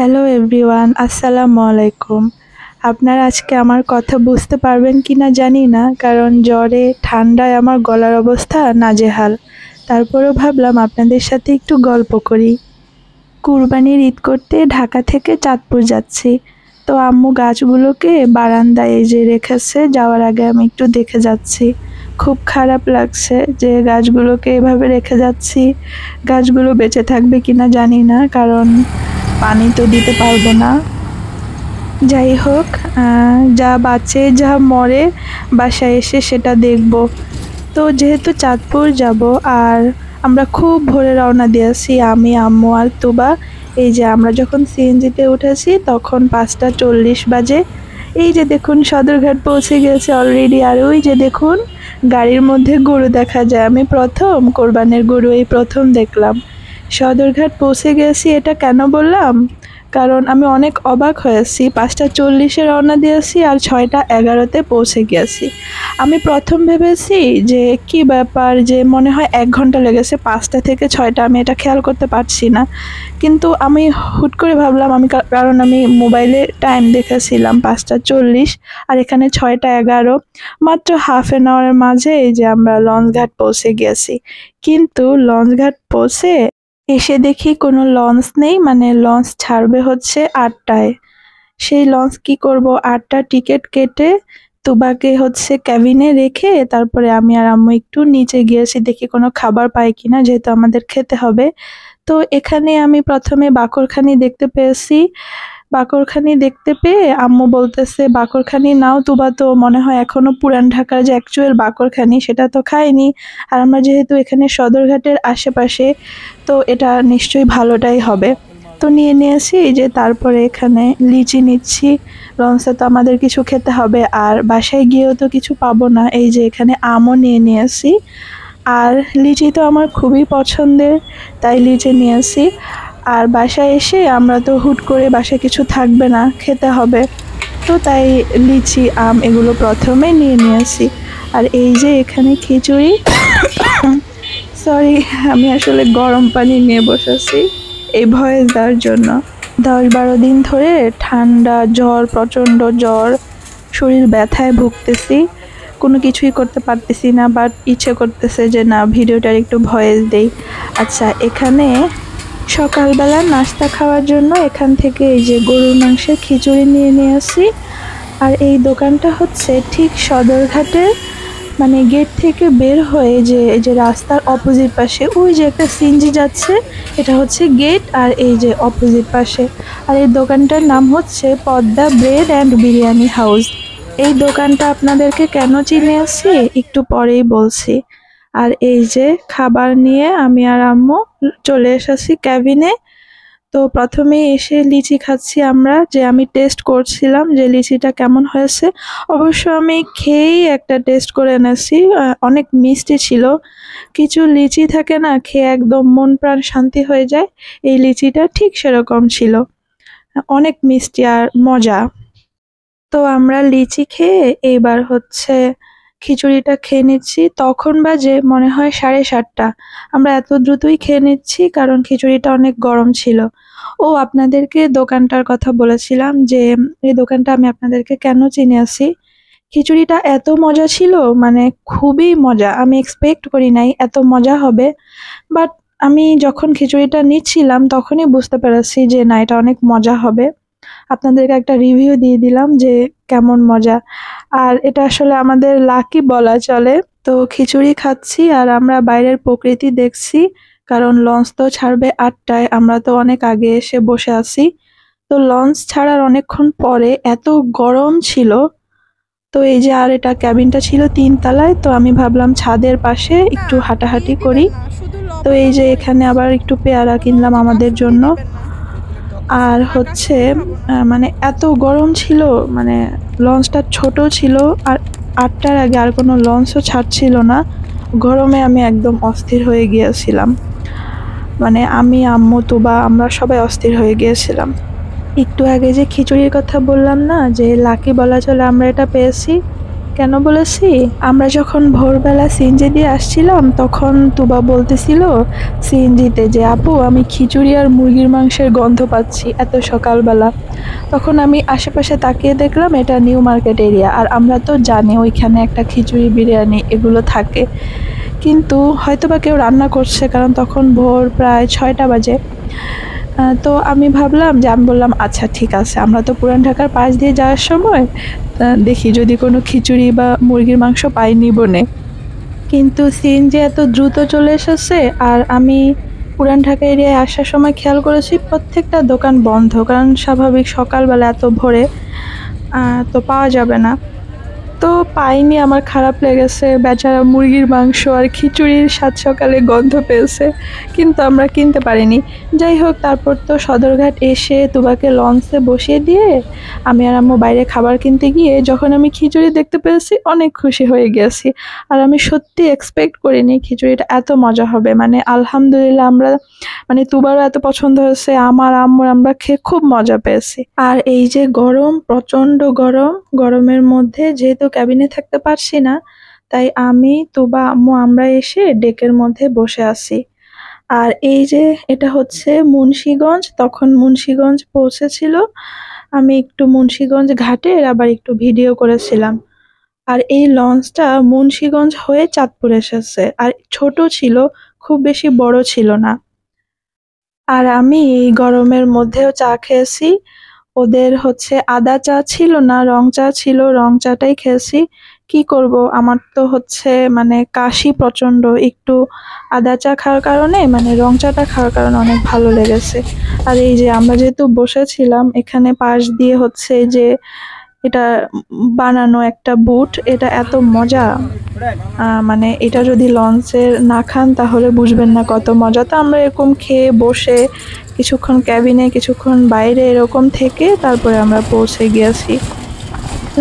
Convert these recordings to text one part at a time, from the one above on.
Hello everyone, আসসালামু আলাইকুম। আপনারা আজকে আমার কথা বুঝতে পারবেন কি না জানি না, কারণ জ্বরে ঠান্ডায় আমার গলার অবস্থা নাজেহাল। তারপরেও ভাবলাম আপনাদের সাথে একটু গল্প করি। কুরবানির ঈদ করতে ঢাকা থেকে চাঁদপুর যাচ্ছি। তো আম্মু গাছগুলোকে বারান্দায় এই যে রেখেছে, যাওয়ার আগে আমি একটু দেখে যাচ্ছি। খুব খারাপ লাগছে যে গাছগুলোকে এভাবে রেখে যাচ্ছি। গাছগুলো বেঁচে থাকবে কিনা জানি না, কারণ পানি তো দিতে পারবো না। যাই হোক, যা বাঁচে যা মরে বাসায় এসে সেটা দেখব। তো যেহেতু চাঁদপুর যাব, আর আমরা খুব ভোরে রওনা দিয়েছি, আমি আম্মু আর তুবা। এই যে আমরা যখন সিএনজিতে উঠেছি তখন 5টা 40 বাজে। এই যে দেখুন সদরঘাট পৌঁছে গেছে অলরেডি। আর ওই যে দেখুন গাড়ির মধ্যে গরু দেখা যায়। আমি প্রথম কোরবানির গরু এই প্রথম দেখলাম। সদরঘাট পৌঁছে গেছি এটা কেন বললাম, কারণ আমি অনেক অবাক হয়েছি। 5টা 40-এ রওনা দিয়েছি আর 6টা 11-তে পৌঁছে গিয়েছি। আমি প্রথম ভেবেছি যে কি ব্যাপার, যে মনে হয় 1 ঘন্টা লেগেছে 5টা থেকে 6টা, আমি এটা খেয়াল করতে পারছি না। কিন্তু আমি হুট করে ভাবলাম, কারণ আমি মোবাইলে টাইম দেখেছিলাম 5টা 40, আর এখানে 6টা 11। মাত্র হাফ অ্যান আওয়ারের মাঝে এই যে আমরা লঞ্চঘাট পৌঁছে গিয়েছি। কিন্তু লঞ্চঘাট পৌঁছে এসে দেখি কোনো লঞ্চ নেই, মানে লঞ্চ ছাড়বে হচ্ছে 8টায়। সেই লঞ্চ কি করব, 8টা টিকিট কেটে তুবাকে হচ্ছে ক্যাবিনে রেখে তারপরে আমি আর আম্মু একটু নিচে গিয়েছি দেখি কোনো খাবার পাই কিনা, যেহেতু আমাদের খেতে হবে। তো এখানে আমি প্রথমে বাকরখানি দেখতে পেয়েছি। বাকরখানি দেখতে পেয়ে আম্মু বলতেছে বাকরখানি নাও। তুবা তো মনে হয় এখনো পুরান ঢাকার যে অ্যাকচুয়াল বাকরখানি সেটা তো খায়নি। আর আমরা যেহেতু এখানে সদরঘাটের আশেপাশে, তো এটা নিশ্চয়ই ভালোটাই হবে। তো নিয়েছি এই যে। তারপরে এখানে লিচি নিচ্ছি। লঞ্চে তো আমাদের কিছু খেতে হবে, আর বাসায় গিয়েও তো কিছু পাবো না। এই যে এখানে আমও নিয়েছি। আর লিচি তো আমার খুবই পছন্দের, তাই লিচি নিয়েছি। আর বাসায় এসে আমরা তো হুট করে বাসায় কিছু থাকবে না, খেতে হবে। তো তাই লিচি আম এগুলো প্রথমে নিয়েছি। আর এই যে এখানে খিচুড়ি, সরি আমি আসলে গরম পানি নিয়ে বসেছি এই ভয়েস দেওয়ার জন্য। 10-12 দিন ধরে ঠান্ডা জ্বর, প্রচণ্ড জ্বর, শরীর ব্যথায় ভুগতেছি। কোনো কিছুই করতে পারতেছি না, বাট ইচ্ছে করতেছে যে না ভিডিওটার একটু ভয়েস দেই। আচ্ছা, এখানে সকালবেলা নাস্তা খাওয়ার জন্য এখান থেকে এই যে গরুর মাংসের খিচুড়ি নিয়ে আসি। আর এই দোকানটা হচ্ছে ঠিক সদরঘাটের, মানে গেট থেকে বের হয়ে যে রাস্তার অপোজিট পাশে ওই যে একটা সিএনজি যাচ্ছে, এটা হচ্ছে গেট। আর এই যে অপোজিট পাশে, আর এই দোকানটার নাম হচ্ছে Padma bread and biryani house. এই দোকানটা আপনাদেরকে কেন চিনে আসি একটু পরেই বলছি। আর এই যে খাবার নিয়ে আমি আর আম্মু চলে এসেছি ক্যাবিনে। তো প্রথমে এসে লিচি খাচ্ছি আমরা, যে আমি টেস্ট করছিলাম যে লিচিটা কেমন হয়েছে। অবশ্য আমি খেয়েই একটা টেস্ট করে এনেছি, অনেক মিষ্টি ছিল। কিছু লিচি থাকে না, খেয়ে একদম মন প্রাণ শান্তি হয়ে যায়, এই লিচিটা ঠিক সেরকম ছিল, অনেক মিষ্টি আর মজা। তো আমরা লিচি খেয়ে এইবার হচ্ছে খিচুড়িটা খেয়ে নিচ্ছি। তখন বাজে মনে হয় 7:30। আমরা এত দ্রুতই খেয়ে নিচ্ছি কারণ খিচুড়িটা অনেক গরম ছিল। ও আপনাদেরকে দোকানটার কথা বলেছিলাম যে এই দোকানটা আমি আপনাদেরকে কেন চিনে আসি। খিচুড়িটা এত মজা ছিল, মানে খুবই মজা। আমি এক্সপেক্ট করি নাই এত মজা হবে, বাট আমি যখন খিচুড়িটা নিচ্ছিলাম তখনই বুঝতে পেরেছি যে না, এটা অনেক মজা হবে। আপনাদেরকে একটা রিভিউ দিয়ে দিলাম যে কেমন মজা। আর এটা আসলে আমাদের লাকি বলা চলে। তো খিচুড়ি খাচ্ছি আর আমরা বাইরের প্রকৃতি দেখছি, কারণ লঞ্চ তো ছাড়বে 8টায়, আমরা তো অনেক আগে এসে বসে আছি। তো লঞ্চ ছাড়ার অনেকক্ষণ পরে এত গরম ছিল। তো এই যে, আর এটা ক্যাবিনটা ছিল 3 তলায়, তো আমি ভাবলাম ছাদের পাশে একটু হাঁটাহাঁটি করি। তো এই যে এখানে আবার একটু পেয়ারা কিনলাম আমাদের জন্য। আর হচ্ছে মানে এত গরম ছিল, মানে লঞ্চটা ছোট ছিল, আর 8টার আগে আর কোনো লঞ্চও ছাড়ছিল না। গরমে আমি একদম অস্থির হয়ে গিয়েছিলাম, মানে আমি আম্মু তুবা আমরা সবাই অস্থির হয়ে গিয়েছিলাম। একটু আগে যে খিচুড়ির কথা বললাম না, যে লাকি বলা চলে আমরা এটা পেয়েছি, কেন বলেছি, আমরা যখন ভোরবেলা সিএনজি দিয়ে আসছিলাম তখন তুবা বলতেছিল সিএনজিতে যে আপু আমি খিচুড়ি আর মুরগির মাংসের গন্ধ পাচ্ছি এত সকালবেলা। তখন আমি আশেপাশে তাকিয়ে দেখলাম এটা নিউ মার্কেট এরিয়া, আর আমরা তো জানি ওইখানে একটা খিচুড়ি বিরিয়ানি এগুলো থাকে, কিন্তু হয়তোবা কেউ রান্না করছে কারণ তখন ভোর প্রায় 6টা বাজে। তো আমি ভাবলাম যে আমি বললাম আচ্ছা ঠিক আছে, আমরা তো পুরান ঢাকার পাশ দিয়ে যাওয়ার সময় দেখি যদি কোনো খিচুড়ি বা মুরগির মাংস পাই নিবনে। কিন্তু সিএনজি এত দ্রুত চলে এসেছে, আর আমি পুরান ঢাকা এরিয়ায় আসার সময় খেয়াল করেছি প্রত্যেকটা দোকান বন্ধ, কারণ স্বাভাবিক সকালবেলা এত ভোরে তো পাওয়া যাবে না। তো পাইনি, আমার খারাপ লেগেছে, বেচারা মুরগির মাংস আর খিচুড়ির সাত সকালে গন্ধ পেয়েছে, কিন্তু আমরা কিনতে পারিনি। যাই হোক, তারপর তো সদরঘাট এসে তুবাকে লঞ্চে বসিয়ে দিয়ে আমি আর আম্মু বাইরে খাবার কিনতে গিয়ে যখন আমি খিচুড়ি দেখতে পেয়েছি অনেক খুশি হয়ে গেছি। আর আমি সত্যি এক্সপেক্ট করিনি খিচুড়িটা এত মজা হবে, মানে আলহামদুলিল্লাহ আমরা মানে তুবারও এত পছন্দ হয়েছে, আমার আম্মুর, আমরা খেয়ে খুব মজা পেয়েছি। আর এই যে গরম, প্রচণ্ড গরম, গরমের মধ্যে যেহেতু ক্যাবিনে থাকতে পারছি না, তাই আমি তুবা আম্মু আমরা এসে ডেকের মধ্যে বসে আছি। আর এই যে এটা হচ্ছে মুন্সিগঞ্জ, তখন মুন্সিগঞ্জ পৌঁছেছিল, আমি একটু মুন্সিগঞ্জ ঘাটের আবার একটু ভিডিও করেছিলাম। আর এই লঞ্চটা মুন্সিগঞ্জ হয়ে চাঁদপুর এসেছে, আর ছোট ছিল, খুব বেশি বড় ছিল না। আর আমি এই গরমের মধ্যেও চা খেয়েছি। ওদের হচ্ছে আদা চা ছিল না, রং চা ছিল, রং চাটাই খেয়েছি। কি করব, আমার তো হচ্ছে মানে কাশি প্রচন্ড, একটু আদা চা খাওয়ার কারণে মানে রং চাটা খাওয়ার কারণে অনেক ভালো লেগেছে। আর এই যে আমরা যেহেতু বসেছিলাম এখানে পাশ দিয়ে হচ্ছে যে এটা বানানো একটা বুট, এটা এত মজা, মানে এটা যদি লঞ্চে না খান তাহলে বুঝবেন না কত মজা। তো আমরা এরকম খেয়ে বসে কিছুক্ষণ ক্যাবিনে, কিছুক্ষণ বাইরে এরকম থেকে তারপরে আমরা পৌঁছে গিয়েছি।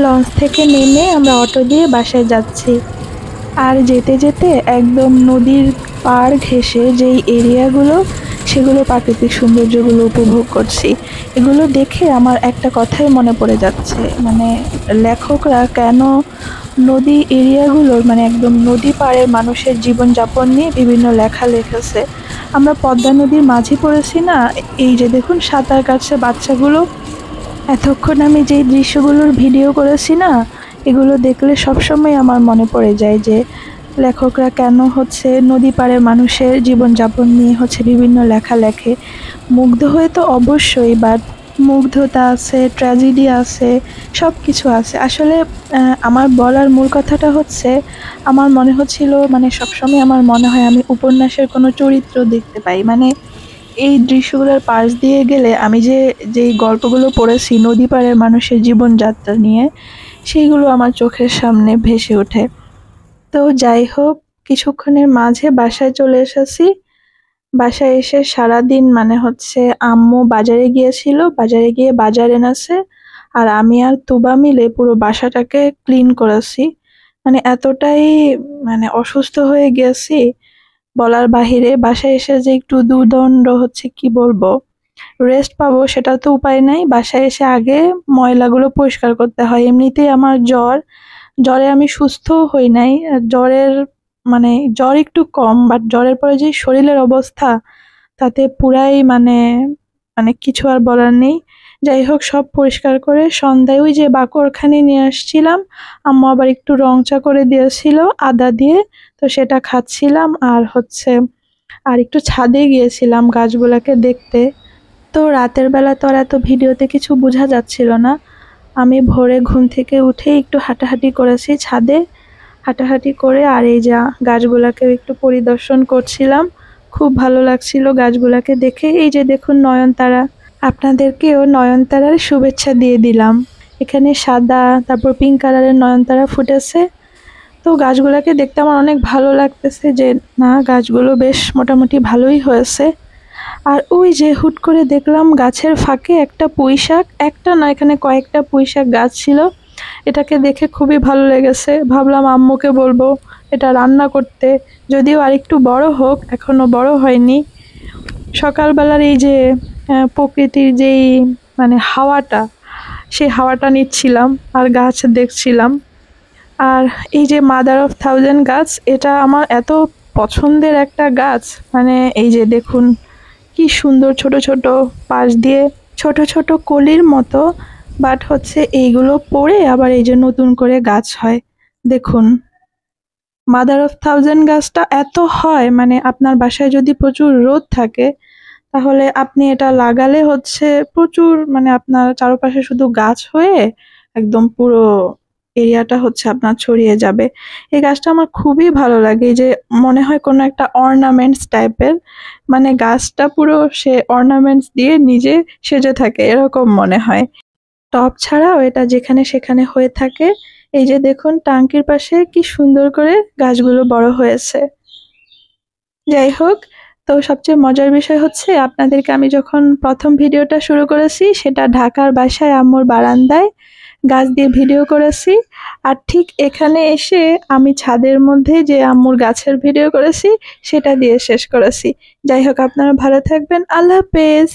লঞ্চ থেকে নেমে আমরা অটো দিয়ে বাসায় যাচ্ছি। আর যেতে যেতে একদম নদীর পাড় ঘেঁষে যেই এরিয়াগুলো, সেগুলো প্রাকৃতিক সৌন্দর্যগুলো উপভোগ করছি। এগুলো দেখে আমার একটা কথাই মনে পড়ে যাচ্ছে, মানে লেখকরা কেন নদী এরিয়াগুলোর মানে একদম নদী পাড়ের মানুষের জীবনযাপন নিয়ে বিভিন্ন লেখা লিখেছে। আমরা পদ্মা নদীর মাঝে পড়েছি না, এই যে দেখুন সাঁতার কাটছে বাচ্চাগুলো, এতক্ষণ আমি যেই দৃশ্যগুলোর ভিডিও করেছি না, এগুলো দেখলে সবসময় আমার মনে পড়ে যায় যে লেখকরা কেন হচ্ছে নদী পাড়ের মানুষের জীবনযাপন নিয়ে হচ্ছে বিভিন্ন লেখা লেখে। মুগ্ধ হয়ে তো অবশ্যই, বাট মুগ্ধতা আছে, ট্র্যাজেডি আছে, সব কিছু আছে আসলে। আমার বলার মূল কথাটা হচ্ছে, আমার মনে হচ্ছিল মানে সবসময় আমার মনে হয় আমি উপন্যাসের কোনো চরিত্র দেখতে পাই, মানে এই দৃশ্যগুলোর পাশ দিয়ে গেলে আমি যেই গল্পগুলো পড়েছি নদী পাড়ের মানুষের জীবনযাত্রা নিয়ে, সেইগুলো আমার চোখের সামনে ভেসে ওঠে। তো যাই হোক, কিছুক্ষণের মাঝে বাসায় চলে এসেছি। বাসায় এসে সারাদিন মানে হচ্ছে আম্মু বাজারে গিয়েছিল, বাজারে গিয়ে বাজার এনেছে, আর আমি আর তুবা মিলে পুরো বাসাটাকে ক্লিন করেছি। মানে এতটাই মানে অসুস্থ হয়ে গেছি বলার বাহিরে। বাসায় এসে যে একটু দুর্দণ্ড হচ্ছে, কি বলবো, রেস্ট পাবো সেটা তো উপায় নাই, বাসায় এসে আগে ময়লাগুলো পরিষ্কার করতে হয়। এমনিতেই আমার জ্বরে আমি সুস্থও হই নাই, আর মানে জ্বর একটু কম, বাট জ্বরের পরে যে শরীরের অবস্থা, তাতে পুরাই মানে মানে কিছু আর বলার নেই। যাই হোক, সব পরিষ্কার করে সন্ধ্যায় ওই যে বাকরখানি নিয়ে আসছিলাম, আম্মু আবার একটু রং চা করে দিয়েছিল আদা দিয়ে, তো সেটা খাচ্ছিলাম। আর হচ্ছে আর একটু ছাদে গিয়েছিলাম গাছগুলাকে দেখতে। তো রাতের বেলা তো আর এত ভিডিওতে কিছু বোঝা যাচ্ছিল না, আমি ভোরে ঘুম থেকে উঠে একটু হাঁটাহাঁটি করেছি ছাদে, হাঁটাহাঁটি করে আর এই যা গাছগুলাকে একটু পরিদর্শন করছিলাম। খুব ভালো লাগছিল গাছগুলাকে দেখে। এই যে দেখুন নয়নতারা, আপনাদেরকেও নয়নতারার শুভেচ্ছা দিয়ে দিলাম। এখানে সাদা, তারপর পিঙ্ক কালারের নয়নতারা ফুটেছে। তো গাছগুলাকে দেখতে আমার অনেক ভালো লাগতেছে যে না, গাছগুলো বেশ মোটামুটি ভালোই হয়েছে। আর ওই যে হুট করে দেখলাম গাছের ফাঁকে একটা পুঁইশাক, একটা না এখানে কয়েকটা পুঁইশাক গাছ ছিল, এটাকে দেখে খুবই ভালো লেগেছে। ভাবলাম আম্মুকে বলবো এটা রান্না করতে, যদিও আরেকটু বড় হোক, এখনো বড় হয়নি। সকালবেলার এই যে প্রকৃতির যেই মানে হাওয়াটা, সেই হাওয়াটা নিচ্ছিলাম আর গাছ দেখছিলাম। আর এই যে মাদার অফ থাউজেন্ড গাছ, এটা আমার এত পছন্দের একটা গাছ। মানে এই যে দেখুন কি সুন্দর ছোট ছোট পাশ দিয়ে ছোট ছোট কলির মতো, বাট হচ্ছে এইগুলো পড়ে আবার এই যে নতুন করে গাছ হয়। দেখুন মাদার অফ থাউজেন্ড গাছটা এত হয়, মানে আপনার বাসায় যদি প্রচুর রোদ থাকে তাহলে আপনি এটা লাগালে হচ্ছে প্রচুর, মানে আপনার চারপাশে শুধু গাছ হয়ে একদম পুরো এরিয়াটা হচ্ছে আপনার ছড়িয়ে যাবে। এই গাছটা আমার খুবই ভালো লাগে, এই যে মনে হয় কোনো একটা অর্নামেন্টস টাইপের, মানে গাছটা পুরো সে অর্নামেন্টস দিয়ে নিজে সেজে থাকে এরকম মনে হয়। টব ছাড়াও এটা যেখানে সেখানে হয়ে থাকে। এই যে দেখুন টাঙ্কির পাশে কি সুন্দর করে গাছগুলো বড় হয়েছে। যাই হোক, তো সবচেয়ে মজার বিষয় হচ্ছে আপনাদেরকে আমি যখন প্রথম ভিডিওটা শুরু করেছি সেটা ঢাকার বাসায় আম্মুর বারান্দায় গাছ দিয়ে ভিডিও করেছি, আর ঠিক এখানে এসে আমি ছাদের মধ্যে যে আম্মুর গাছের ভিডিও করেছি সেটা দিয়ে শেষ করেছি। যাই হোক, আপনারা ভালো থাকবেন। আল্লাহ হাফেজ।